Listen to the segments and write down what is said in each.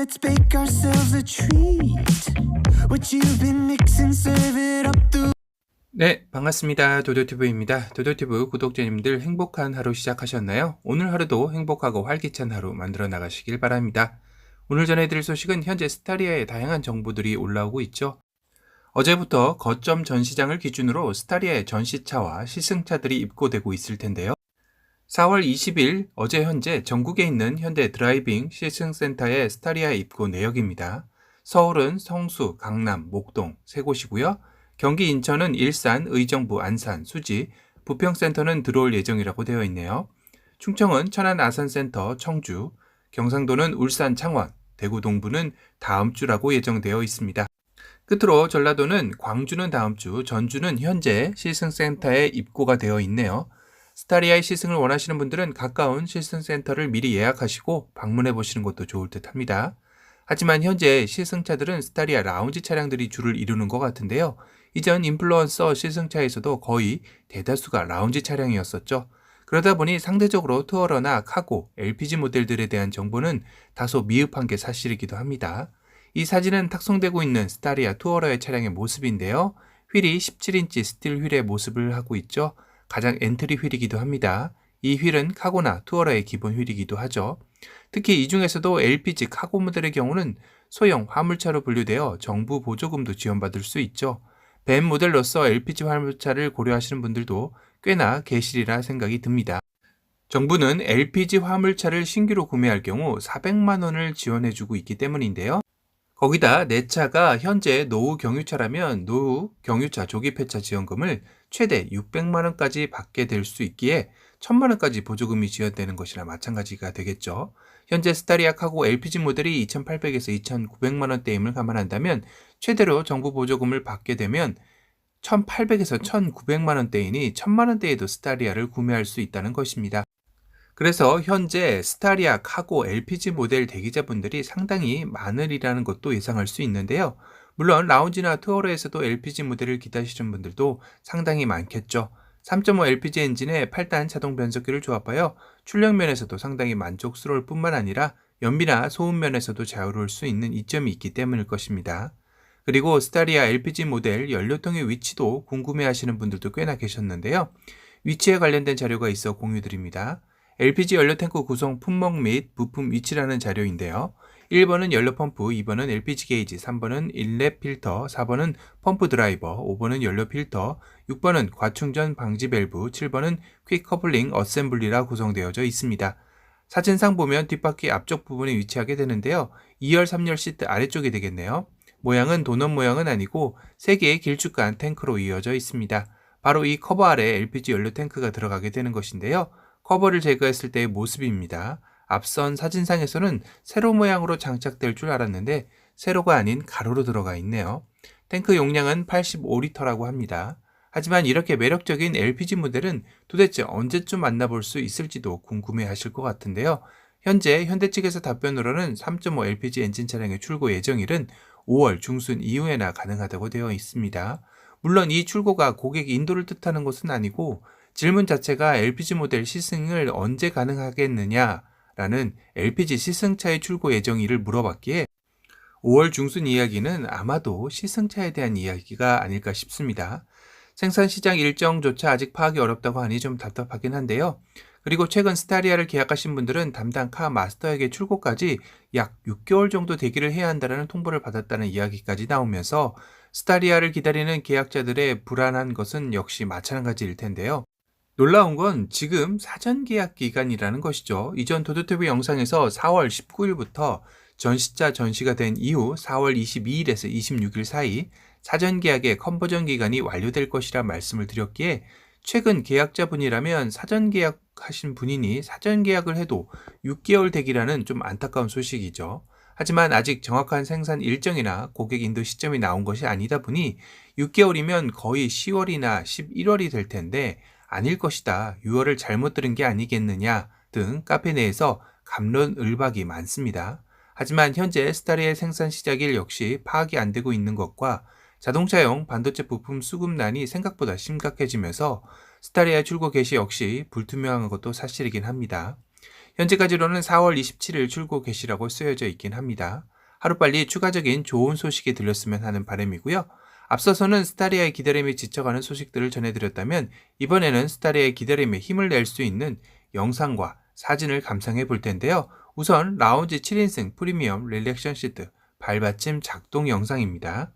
let's bake ourselves a treat. What you've been mixing, serve it up through. 네, 반갑습니다. 도도티브입니다. 도도티브 구독자님들 행복한 하루 시작하셨나요? 오늘 하루도 행복하고 활기찬 하루 만들어 나가시길 바랍니다. 오늘 전해드릴 소식은 현재 스타리아의 다양한 정보들이 올라오고 있죠. 어제부터 거점 전시장을 기준으로 스타리아의 전시차와 시승차들이 입고되고 있을 텐데요. 4월 20일 어제 현재 전국에 있는 현대 드라이빙 시승센터의 스타리아 입고 내역입니다. 서울은 성수, 강남, 목동 세 곳이고요. 경기 인천은 일산, 의정부, 안산, 수지, 부평센터는 들어올 예정이라고 되어 있네요. 충청은 천안 아산센터, 청주, 경상도는 울산, 창원, 대구 동부는 다음 주라고 예정되어 있습니다. 끝으로 전라도는 광주는 다음 주, 전주는 현재 시승센터에 입고가 되어 있네요. 스타리아의 시승을 원하시는 분들은 가까운 시승센터를 미리 예약하시고 방문해 보시는 것도 좋을 듯 합니다. 하지만 현재 시승차들은 스타리아 라운지 차량들이 줄을 이루는 것 같은데요. 이전 인플루언서 시승차에서도 거의 대다수가 라운지 차량이었었죠. 그러다 보니 상대적으로 투어러나 카고, LPG 모델들에 대한 정보는 다소 미흡한 게 사실이기도 합니다. 이 사진은 탁송되고 있는 스타리아 투어러의 차량의 모습인데요. 휠이 17인치 스틸 휠의 모습을 하고 있죠. 가장 엔트리 휠이기도 합니다. 이 휠은 카고나 투어러의 기본 휠이기도 하죠. 특히 이 중에서도 LPG 카고 모델의 경우는 소형 화물차로 분류되어 정부 보조금도 지원받을 수 있죠. 벤 모델로서 LPG 화물차를 고려하시는 분들도 꽤나 계시리라 생각이 듭니다. 정부는 LPG 화물차를 신규로 구매할 경우 400만 원을 지원해주고 있기 때문인데요. 거기다 내 차가 현재 노후 경유차라면 노후 경유차 조기 폐차 지원금을 최대 600만 원까지 받게 될 수 있기에 1000만 원까지 보조금이 지원되는 것이나 마찬가지가 되겠죠. 현재 스타리아 카고 LPG 모델이 2,800에서 2,900만 원대임을 감안한다면 최대로 정부 보조금을 받게 되면 1,800에서 1,900만 원대이니 1,000만 원대에도 스타리아를 구매할 수 있다는 것입니다. 그래서 현재 스타리아 카고 LPG 모델 대기자분들이 상당히 많으리라는 것도 예상할 수 있는데요. 물론 라운지나 투어러에서도 LPG 모델을 기다리시는 분들도 상당히 많겠죠. 3.5 LPG 엔진에 8단 자동 변속기를 조합하여 출력 면에서도 상당히 만족스러울 뿐만 아니라 연비나 소음 면에서도 자유로울 수 있는 이점이 있기 때문일 것입니다. 그리고 스타리아 LPG 모델 연료통의 위치도 궁금해하시는 분들도 꽤나 계셨는데요. 위치에 관련된 자료가 있어 공유드립니다. LPG 연료탱크 구성 품목 및 부품 위치라는 자료인데요. 1번은 연료펌프, 2번은 LPG 게이지, 3번은 인렛 필터, 4번은 펌프 드라이버, 5번은 연료 필터, 6번은 과충전 방지 밸브, 7번은 퀵 커플링 어셈블리라 구성되어져 있습니다. 사진상 보면 뒷바퀴 앞쪽 부분에 위치하게 되는데요. 2열, 3열 시트 아래쪽이 되겠네요. 모양은 도넛 모양은 아니고 3개의 길쭉한 탱크로 이어져 있습니다. 바로 이 커버 아래 LPG 연료 탱크가 들어가게 되는 것인데요. 커버를 제거했을 때의 모습입니다. 앞선 사진상에서는 세로 모양으로 장착될 줄 알았는데 세로가 아닌 가로로 들어가 있네요. 탱크 용량은 85리터라고 합니다. 하지만 이렇게 매력적인 LPG 모델은 도대체 언제쯤 만나볼 수 있을지도 궁금해 하실 것 같은데요. 현재 현대 측에서 답변으로는 3.5 LPG 엔진 차량의 출고 예정일은 5월 중순 이후에나 가능하다고 되어 있습니다. 물론 이 출고가 고객 인도를 뜻하는 것은 아니고 질문 자체가 LPG 모델 시승을 언제 가능하겠느냐라는 LPG 시승차의 출고 예정일을 물어봤기에 5월 중순 이야기는 아마도 시승차에 대한 이야기가 아닐까 싶습니다. 생산 시장 일정조차 아직 파악이 어렵다고 하니 좀 답답하긴 한데요. 그리고 최근 스타리아를 계약하신 분들은 담당 카 마스터에게 출고까지 약 6개월 정도 대기를 해야 한다는 통보를 받았다는 이야기까지 나오면서 스타리아를 기다리는 계약자들의 불안한 것은 역시 마찬가지일 텐데요. 놀라운 건 지금 사전 계약 기간이라는 것이죠. 이전 도도티브 영상에서 4월 19일부터 전시차 전시가 된 이후 4월 22일에서 26일 사이 사전 계약의 컨버전 기간이 완료될 것이라 말씀을 드렸기에 최근 계약자분이라면 사전 계약하신 분이니 사전 계약을 해도 6개월 대기라는 좀 안타까운 소식이죠. 하지만 아직 정확한 생산 일정이나 고객 인도 시점이 나온 것이 아니다 보니 6개월이면 거의 10월이나 11월이 될 텐데 아닐 것이다, 6월을 잘못 들은 게 아니겠느냐 등 카페 내에서 갑론을박이 많습니다. 하지만 현재 스타리아의 생산 시작일 역시 파악이 안 되고 있는 것과 자동차용 반도체 부품 수급난이 생각보다 심각해지면서 스타리아 출고 개시 역시 불투명한 것도 사실이긴 합니다. 현재까지로는 4월 27일 출고 개시라고 쓰여져 있긴 합니다. 하루빨리 추가적인 좋은 소식이 들렸으면 하는 바람이고요. 앞서서는 스타리아의 기다림이 지쳐가는 소식들을 전해드렸다면 이번에는 스타리아의 기다림에 힘을 낼 수 있는 영상과 사진을 감상해 볼 텐데요. 우선 라운지 7인승 프리미엄 릴렉션 시트 발받침 작동 영상입니다.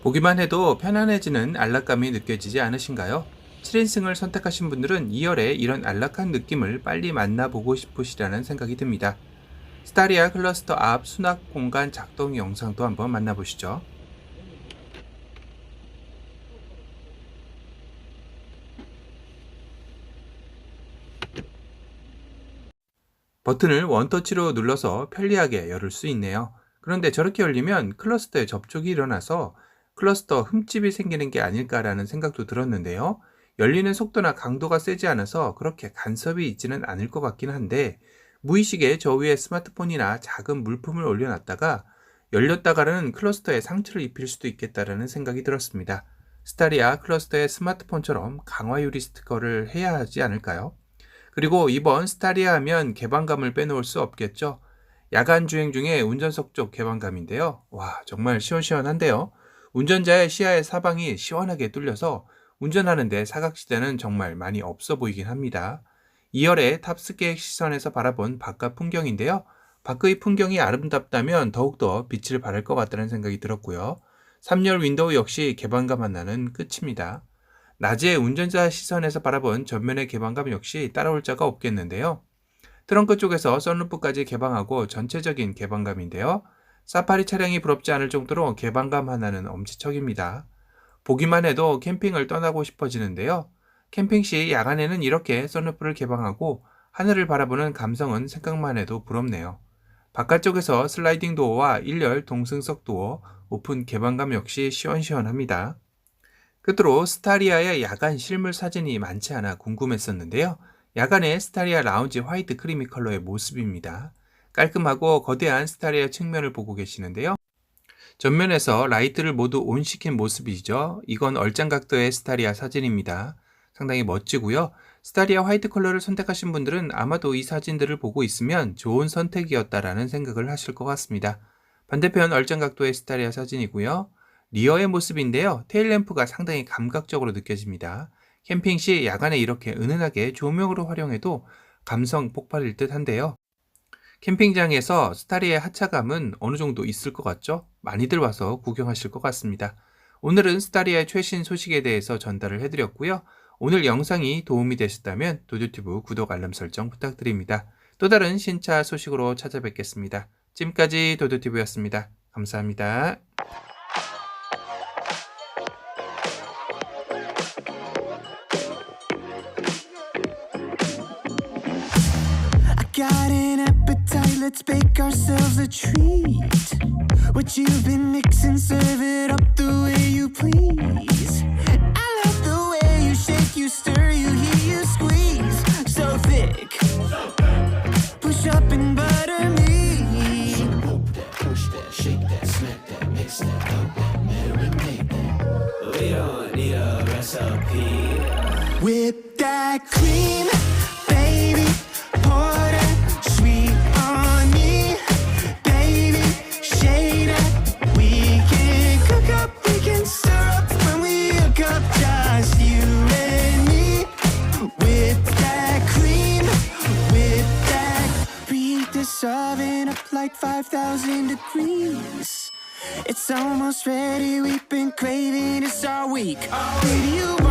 보기만 해도 편안해지는 안락감이 느껴지지 않으신가요? 7인승을 선택하신 분들은 2열에 이런 안락한 느낌을 빨리 만나보고 싶으시다는 생각이 듭니다. 스타리아 클러스터 앞 수납 공간 작동 영상도 한번 만나보시죠. 버튼을 원터치로 눌러서 편리하게 열을 수 있네요. 그런데 저렇게 열리면 클러스터에 접촉이 일어나서 클러스터 흠집이 생기는 게 아닐까라는 생각도 들었는데요. 열리는 속도나 강도가 세지 않아서 그렇게 간섭이 있지는 않을 것 같긴 한데 무의식에 저 위에 스마트폰이나 작은 물품을 올려놨다가 열렸다가는 클러스터에 상처를 입힐 수도 있겠다라는 생각이 들었습니다. 스타리아 클러스터에 스마트폰처럼 강화 유리 스티커를 해야 하지 않을까요? 그리고 이번 스타리아 하면 개방감을 빼놓을 수 없겠죠. 야간 주행 중에 운전석 쪽 개방감인데요. 와, 정말 시원시원한데요. 운전자의 시야의 사방이 시원하게 뚫려서 운전하는데 사각지대는 정말 많이 없어 보이긴 합니다. 2열의 탑승객 시선에서 바라본 바깥 풍경인데요. 밖의 풍경이 아름답다면 더욱더 빛을 발할 것 같다는 생각이 들었고요. 3열 윈도우 역시 개방감 하나는 끝입니다. 낮에 운전자 시선에서 바라본 전면의 개방감 역시 따라올 자가 없겠는데요. 트렁크 쪽에서 썬루프까지 개방하고 전체적인 개방감인데요. 사파리 차량이 부럽지 않을 정도로 개방감 하나는 엄지척입니다. 보기만 해도 캠핑을 떠나고 싶어지는데요. 캠핑 시 야간에는 이렇게 썬루프를 개방하고 하늘을 바라보는 감성은 생각만 해도 부럽네요. 바깥쪽에서 슬라이딩 도어와 1열 동승석 도어, 오픈 개방감 역시 시원시원합니다. 끝으로 스타리아의 야간 실물 사진이 많지 않아 궁금했었는데요. 야간의 스타리아 라운지 화이트 크리미 컬러의 모습입니다. 깔끔하고 거대한 스타리아 측면을 보고 계시는데요. 전면에서 라이트를 모두 온시킨 모습이죠. 이건 얼짱각도의 스타리아 사진입니다. 상당히 멋지고요. 스타리아 화이트 컬러를 선택하신 분들은 아마도 이 사진들을 보고 있으면 좋은 선택이었다라는 생각을 하실 것 같습니다. 반대편 얼짱각도의 스타리아 사진이고요. 리어의 모습인데요. 테일램프가 상당히 감각적으로 느껴집니다. 캠핑 시 야간에 이렇게 은은하게 조명으로 활용해도 감성 폭발일 듯 한데요. 캠핑장에서 스타리아의 하차감은 어느 정도 있을 것 같죠? 많이들 와서 구경하실 것 같습니다. 오늘은 스타리아의 최신 소식에 대해서 전달을 해드렸고요. 오늘 영상이 도움이 되셨다면 도도튜브 구독 알람 설정 부탁드립니다. 또 다른 신차 소식으로 찾아뵙겠습니다. 지금까지 도도튜브였습니다. 감사합니다. Got an appetite, let's bake ourselves a treat. What you've been mixing, serve it up the way you please. I love the way you shake, you stir, you hear, you squeeze. So thick, push up and butter me. Push that, shake that, smack that, mix that, up that, marinate that. We don't need a recipe. Whip that cream, baby. Pour that sweet on me, baby. Shade up. We can cook up, we can stir up when we hook up, just you and me. With that cream, with that beat. is oven up like 5,000 degrees. It's almost ready, we've been craving, it's our week. Baby, you